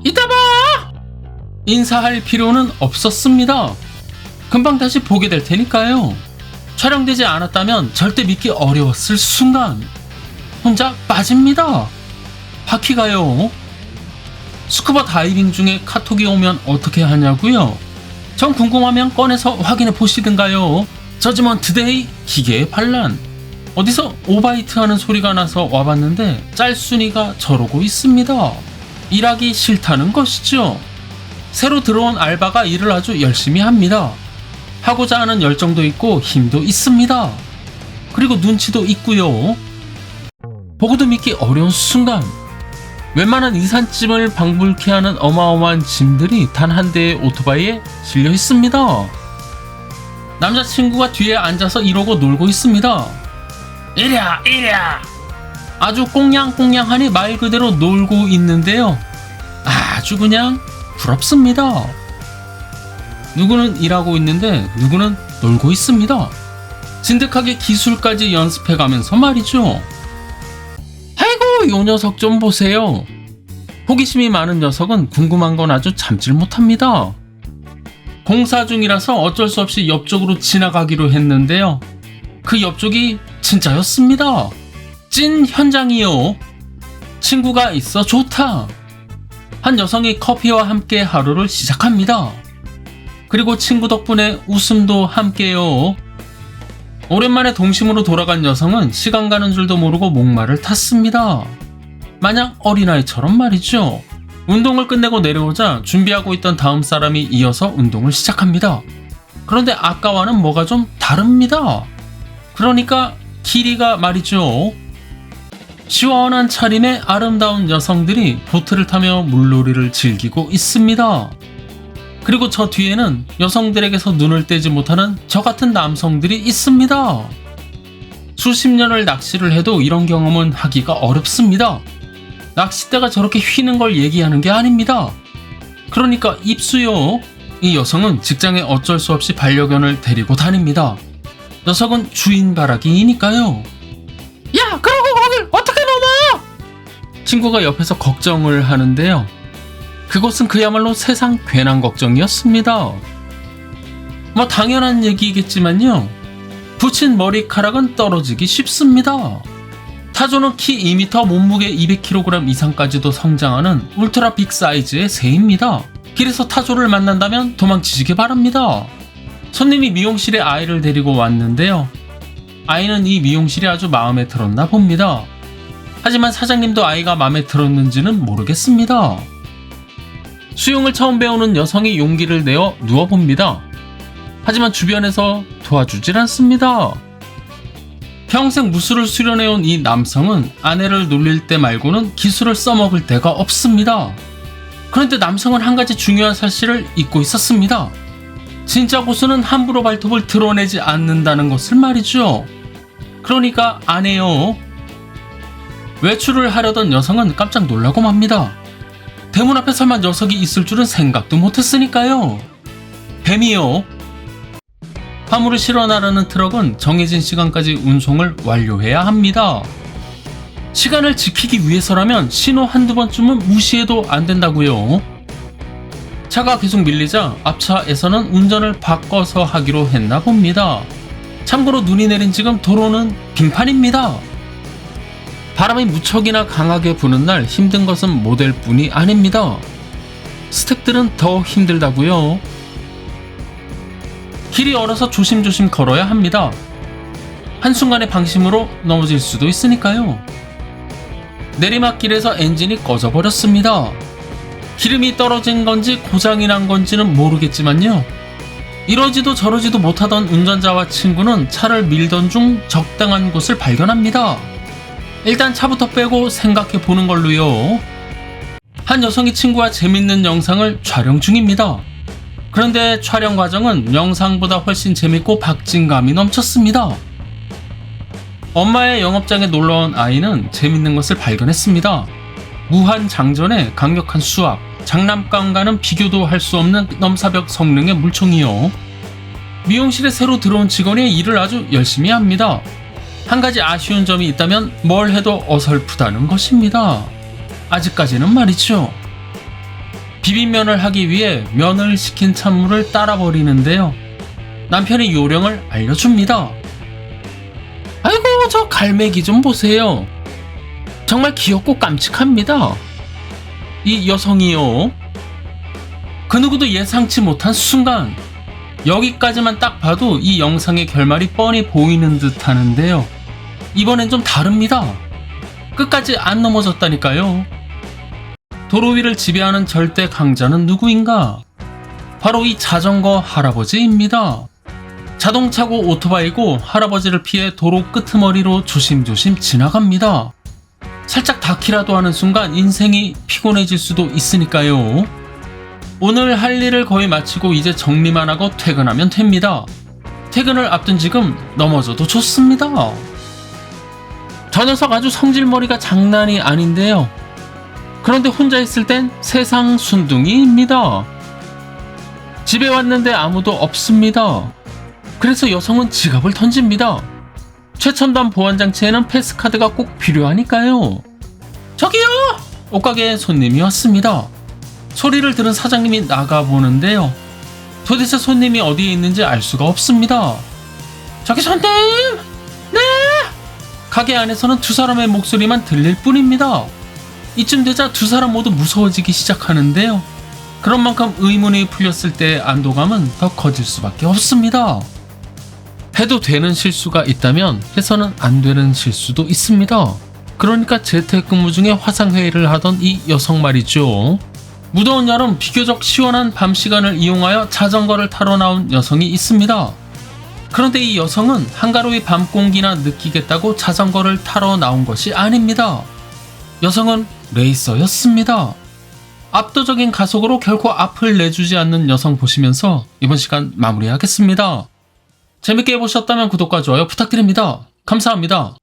이따 봐! 인사할 필요는 없었습니다. 금방 다시 보게 될 테니까요. 촬영되지 않았다면 절대 믿기 어려웠을 순간 혼자 빠집니다. 바퀴가요. 스쿠버 다이빙 중에 카톡이 오면 어떻게 하냐고요? 전 궁금하면 꺼내서 확인해 보시든가요. 저지먼 투데이 기계의 반란. 어디서 오바이트 하는 소리가 나서 와봤는데 짤순이가 저러고 있습니다. 일하기 싫다는 것이죠. 새로 들어온 알바가 일을 아주 열심히 합니다. 하고자 하는 열정도 있고 힘도 있습니다. 그리고 눈치도 있고요. 보고도 믿기 어려운 순간 웬만한 이삿짐을 방불케 하는 어마어마한 짐들이 단 한 대의 오토바이에 실려 있습니다. 남자친구가 뒤에 앉아서 이러고 놀고 있습니다. 이랴 이랴. 아주 꽁냥꽁냥하니 말 그대로 놀고 있는데요. 아주 그냥 부럽습니다. 누구는 일하고 있는데 누구는 놀고 있습니다. 진득하게 기술까지 연습해가면서 말이죠. 아이고 요 녀석 좀 보세요. 호기심이 많은 녀석은 궁금한 건 아주 참질 못합니다. 공사 중이라서 어쩔 수 없이 옆쪽으로 지나가기로 했는데요. 그 옆쪽이 진짜였습니다. 찐 현장이요. 친구가 있어 좋다. 한 여성이 커피와 함께 하루를 시작합니다. 그리고 친구 덕분에 웃음도 함께요. 오랜만에 동심으로 돌아간 여성은 시간 가는 줄도 모르고 목마를 탔습니다. 마냥 어린아이처럼 말이죠. 운동을 끝내고 내려오자 준비하고 있던 다음 사람이 이어서 운동을 시작합니다. 그런데 아까와는 뭐가 좀 다릅니다. 그러니까 길이가 말이죠. 시원한 차림의 아름다운 여성들이 보트를 타며 물놀이를 즐기고 있습니다. 그리고 저 뒤에는 여성들에게서 눈을 떼지 못하는 저 같은 남성들이 있습니다. 수십 년을 낚시를 해도 이런 경험은 하기가 어렵습니다. 낚싯대가 저렇게 휘는 걸 얘기하는 게 아닙니다. 그러니까 입수요. 이 여성은 직장에 어쩔 수 없이 반려견을 데리고 다닙니다. 녀석은 주인 바라기니까요. 야, 그러고 거길 어떻게 넘어? 친구가 옆에서 걱정을 하는데요. 그것은 그야말로 세상 괜한 걱정이었습니다. 뭐 당연한 얘기겠지만요. 붙인 머리카락은 떨어지기 쉽습니다. 타조는 키 2m, 몸무게 200kg 이상까지도 성장하는 울트라 빅 사이즈의 새입니다. 길에서 타조를 만난다면 도망치시기 바랍니다. 손님이 미용실에 아이를 데리고 왔는데요. 아이는 이 미용실이 아주 마음에 들었나 봅니다. 하지만 사장님도 아이가 마음에 들었는지는 모르겠습니다. 수영을 처음 배우는 여성이 용기를 내어 누워봅니다. 하지만 주변에서 도와주질 않습니다. 평생 무술을 수련해온 이 남성은 아내를 놀릴 때 말고는 기술을 써먹을 데가 없습니다. 그런데 남성은 한 가지 중요한 사실을 잊고 있었습니다. 진짜 고수는 함부로 발톱을 드러내지 않는다는 것을 말이죠. 그러니까 안 해요. 외출을 하려던 여성은 깜짝 놀라고 맙니다. 대문 앞에 설마 녀석이 있을 줄은 생각도 못했으니까요. 뱀이요. 화물을 실어 나르는 트럭은 정해진 시간까지 운송을 완료해야 합니다. 시간을 지키기 위해서라면 신호 한두 번쯤은 무시해도 안 된다고요. 차가 계속 밀리자 앞차에서는 운전을 바꿔서 하기로 했나 봅니다. 참고로 눈이 내린 지금 도로는 빙판입니다. 바람이 무척이나 강하게 부는 날 힘든 것은 모델뿐이 아닙니다. 스태프들은 더 힘들다고요. 길이 얼어서 조심조심 걸어야 합니다. 한순간의 방심으로 넘어질 수도 있으니까요. 내리막길에서 엔진이 꺼져버렸습니다. 기름이 떨어진 건지 고장이 난 건지는 모르겠지만요. 이러지도 저러지도 못하던 운전자와 친구는 차를 밀던 중 적당한 곳을 발견합니다. 일단 차부터 빼고 생각해 보는 걸로요. 한 여성이 친구와 재밌는 영상을 촬영 중입니다. 그런데 촬영 과정은 영상보다 훨씬 재밌고 박진감이 넘쳤습니다. 엄마의 영업장에 놀러온 아이는 재밌는 것을 발견했습니다. 무한 장전에 강력한 수압, 장난감과는 비교도 할 수 없는 넘사벽 성능의 물총이요. 미용실에 새로 들어온 직원이 일을 아주 열심히 합니다. 한 가지 아쉬운 점이 있다면 뭘 해도 어설프다는 것입니다. 아직까지는 말이죠. 비빔면을 하기 위해 면을 식힌 찬물을 따라 버리는데요. 남편이 요령을 알려줍니다. 아이고, 저 갈매기 좀 보세요. 정말 귀엽고 깜찍합니다. 이 여성이요. 그 누구도 예상치 못한 순간, 여기까지만 딱 봐도 이 영상의 결말이 뻔히 보이는 듯 하는데요. 이번엔 좀 다릅니다. 끝까지 안 넘어졌다니까요. 도로 위를 지배하는 절대 강자는 누구인가? 바로 이 자전거 할아버지입니다. 자동차고 오토바이고 할아버지를 피해 도로 끄트머리로 조심조심 지나갑니다. 살짝 닿기라도 하는 순간 인생이 피곤해질 수도 있으니까요. 오늘 할 일을 거의 마치고 이제 정리만 하고 퇴근하면 됩니다. 퇴근을 앞둔 지금 넘어져도 좋습니다. 저 녀석 아주 성질머리가 장난이 아닌데요. 그런데 혼자 있을 땐 세상 순둥이입니다. 집에 왔는데 아무도 없습니다. 그래서 여성은 지갑을 던집니다. 최첨단 보안장치에는 패스카드가 꼭 필요하니까요. 저기요! 옷가게에 손님이 왔습니다. 소리를 들은 사장님이 나가보는데요. 도대체 손님이 어디에 있는지 알 수가 없습니다. 저기 손님! 네! 가게 안에서는 두 사람의 목소리만 들릴 뿐입니다. 이쯤 되자 두 사람 모두 무서워지기 시작하는데요. 그런 만큼 의문이 풀렸을 때의 안도감은 더 커질 수밖에 없습니다. 해도 되는 실수가 있다면 해서는 안 되는 실수도 있습니다. 그러니까 재택근무 중에 화상회의를 하던 이 여성 말이죠. 무더운 여름 비교적 시원한 밤 시간을 이용하여 자전거를 타러 나온 여성이 있습니다. 그런데 이 여성은 한가로이 밤 공기나 느끼겠다고 자전거를 타러 나온 것이 아닙니다. 여성은 레이서였습니다. 압도적인 가속으로 결코 앞을 내주지 않는 여성 보시면서 이번 시간 마무리하겠습니다. 재밌게 보셨다면 구독과 좋아요 부탁드립니다. 감사합니다.